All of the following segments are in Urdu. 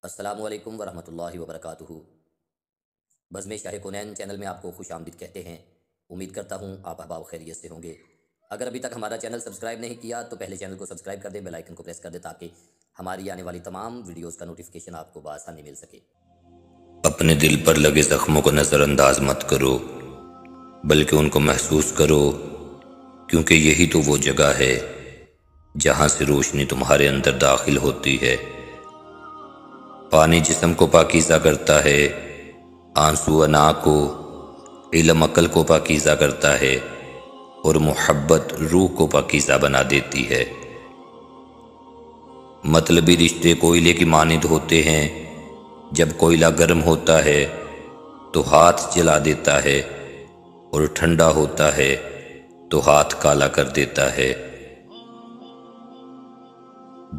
السلام علیکم ورحمۃ اللہ وبرکاتہ۔ بزم شاہ کونین چینل میں آپ کو خوش آمدید کہتے ہیں۔ امید کرتا ہوں آپ احباب خیریت سے ہوں گے۔ اگر ابھی تک ہمارا چینل سبسکرائب نہیں کیا تو پہلے چینل کو سبسکرائب کر دیں، بیل آئیکن کو پریس کر دیں تاکہ ہماری آنے والی تمام ویڈیوز کا نوٹیفیکیشن آپ کو بآسانی مل سکے۔ اپنے دل پر لگے زخموں کو نظر انداز مت کرو، بلکہ ان کو محسوس کرو، کیونکہ یہی تو وہ جگہ ہے جہاں سے روشنی تمہارے اندر داخل ہوتی ہے۔ پانی جسم کو پاکیزہ کرتا ہے، آنسو انا کو، علم عقل کو پاکیزہ کرتا ہے، اور محبت روح کو پاکیزہ بنا دیتی ہے۔ مطلبی رشتے کوئلے کی مانند ہوتے ہیں، جب کوئلہ گرم ہوتا ہے تو ہاتھ جلا دیتا ہے، اور ٹھنڈا ہوتا ہے تو ہاتھ کالا کر دیتا ہے۔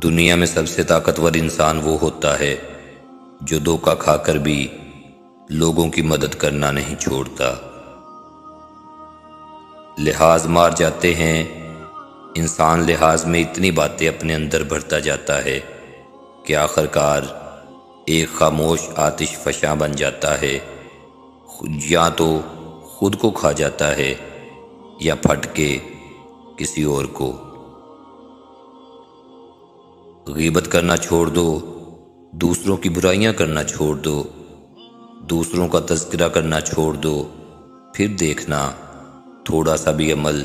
دنیا میں سب سے طاقتور انسان وہ ہوتا ہے جو دھوکہ کھا کر بھی لوگوں کی مدد کرنا نہیں چھوڑتا۔ لحاظ مار جاتے ہیں، انسان لحاظ میں اتنی باتیں اپنے اندر بھرتا جاتا ہے کہ آخرکار ایک خاموش آتش فشاں بن جاتا ہے، یا تو خود کو کھا جاتا ہے یا پھٹ کے کسی اور کو۔ غیبت کرنا چھوڑ دو، دوسروں کی برائیاں کرنا چھوڑ دو، دوسروں کا تذکرہ کرنا چھوڑ دو، پھر دیکھنا تھوڑا سا بھی عمل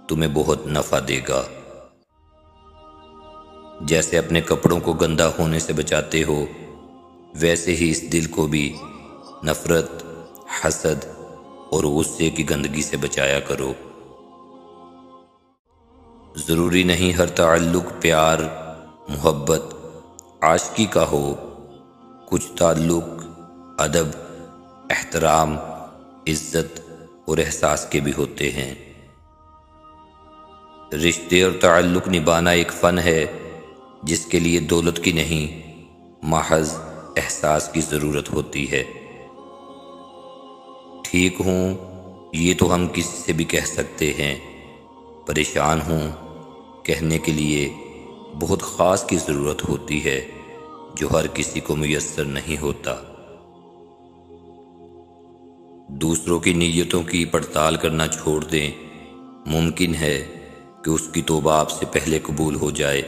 تمہیں بہت نفع دے گا۔ جیسے اپنے کپڑوں کو گندا ہونے سے بچاتے ہو، ویسے ہی اس دل کو بھی نفرت، حسد اور غصے کی گندگی سے بچایا کرو۔ ضروری نہیں ہر تعلق پیار، محبت، عاشقی کا ہو، کچھ تعلق ادب، احترام، عزت اور احساس کے بھی ہوتے ہیں۔ رشتے اور تعلق نبھانا ایک فن ہے جس کے لیے دولت کی نہیں، محض احساس کی ضرورت ہوتی ہے۔ ٹھیک ہوں یہ تو ہم کسی سے بھی کہہ سکتے ہیں، پریشان ہوں کہنے کے لیے بہت خاص کی ضرورت ہوتی ہے جو ہر کسی کو میسر نہیں ہوتا۔ دوسروں کی نیتوں کی پڑتال کرنا چھوڑ دیں، ممکن ہے کہ اس کی توبہ آپ سے پہلے قبول ہو جائے،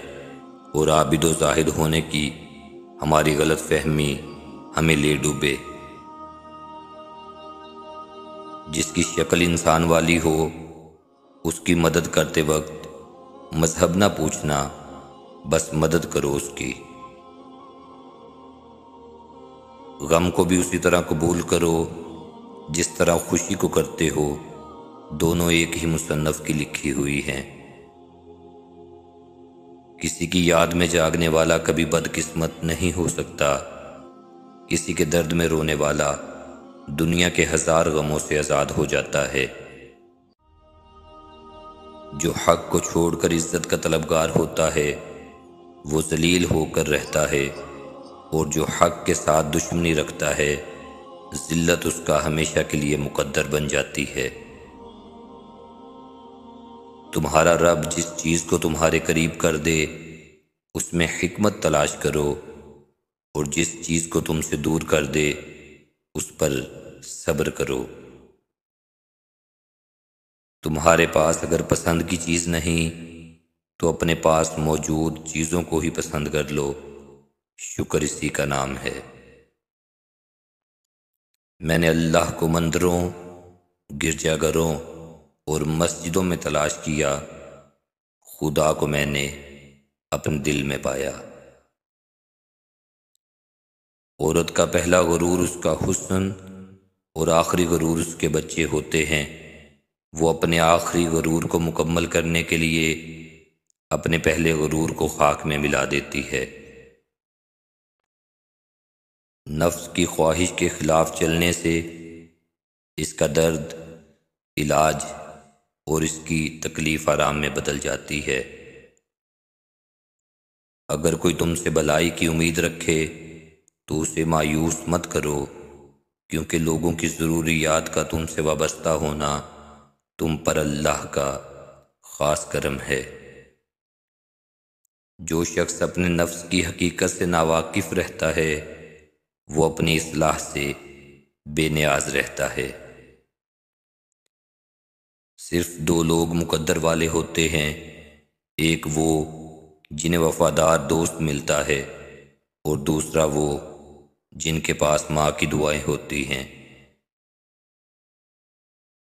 اور عابد و زاہد ہونے کی ہماری غلط فہمی ہمیں لے ڈوبے۔ جس کی شکل انسان والی ہو، اس کی مدد کرتے وقت مذہب نہ پوچھنا، بس مدد کرو اس کی۔ غم کو بھی اسی طرح قبول کرو جس طرح خوشی کو کرتے ہو، دونوں ایک ہی مصنف کی لکھی ہوئی ہیں۔ کسی کی یاد میں جاگنے والا کبھی بدقسمت نہیں ہو سکتا، کسی کے درد میں رونے والا دنیا کے ہزار غموں سے آزاد ہو جاتا ہے۔ جو حق کو چھوڑ کر عزت کا طلبگار ہوتا ہے وہ ذلیل ہو کر رہتا ہے، اور جو حق کے ساتھ دشمنی رکھتا ہے ذلت اس کا ہمیشہ کے لیے مقدر بن جاتی ہے۔ تمہارا رب جس چیز کو تمہارے قریب کر دے اس میں حکمت تلاش کرو، اور جس چیز کو تم سے دور کر دے اس پر صبر کرو۔ تمہارے پاس اگر پسند کی چیز نہیں تو اپنے پاس موجود چیزوں کو ہی پسند کر لو، شکر اسی کا نام ہے۔ میں نے اللہ کو مندروں، گرجا گھروں اور مسجدوں میں تلاش کیا، خدا کو میں نے اپنے دل میں پایا۔ عورت کا پہلا غرور اس کا حسن اور آخری غرور اس کے بچے ہوتے ہیں۔ وہ اپنے آخری غرور کو مکمل کرنے کے لیے اپنے پہلے غرور کو خاک میں ملا دیتی ہے۔ نفس کی خواہش کے خلاف چلنے سے اس کا درد، علاج اور اس کی تکلیف آرام میں بدل جاتی ہے۔ اگر کوئی تم سے بھلائی کی امید رکھے تو اسے مایوس مت کرو، کیونکہ لوگوں کی ضروریات کا تم سے وابستہ ہونا تم پر اللہ کا خاص کرم ہے۔ جو شخص اپنے نفس کی حقیقت سے ناواقف رہتا ہے وہ اپنی اصلاح سے بے نیاز رہتا ہے۔ صرف دو لوگ مقدر والے ہوتے ہیں، ایک وہ جنہیں وفادار دوست ملتا ہے اور دوسرا وہ جن کے پاس ماں کی دعائیں ہوتی ہیں۔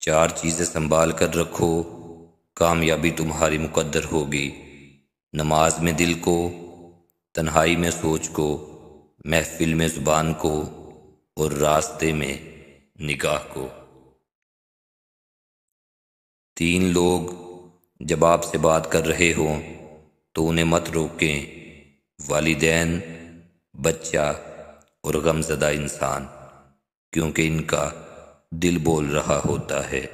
4 چیزیں سنبھال کر رکھو، کامیابی تمہاری مقدر ہوگی۔ نماز میں دل کو، تنہائی میں سوچ کو، محفل میں زبان کو اور راستے میں نگاہ کو۔ 3 لوگ جب آپ سے بات کر رہے ہوں تو انہیں مت روکیں، والدین، بچہ اور غمزدہ انسان، کیونکہ ان کا دل بول رہا ہوتا ہے۔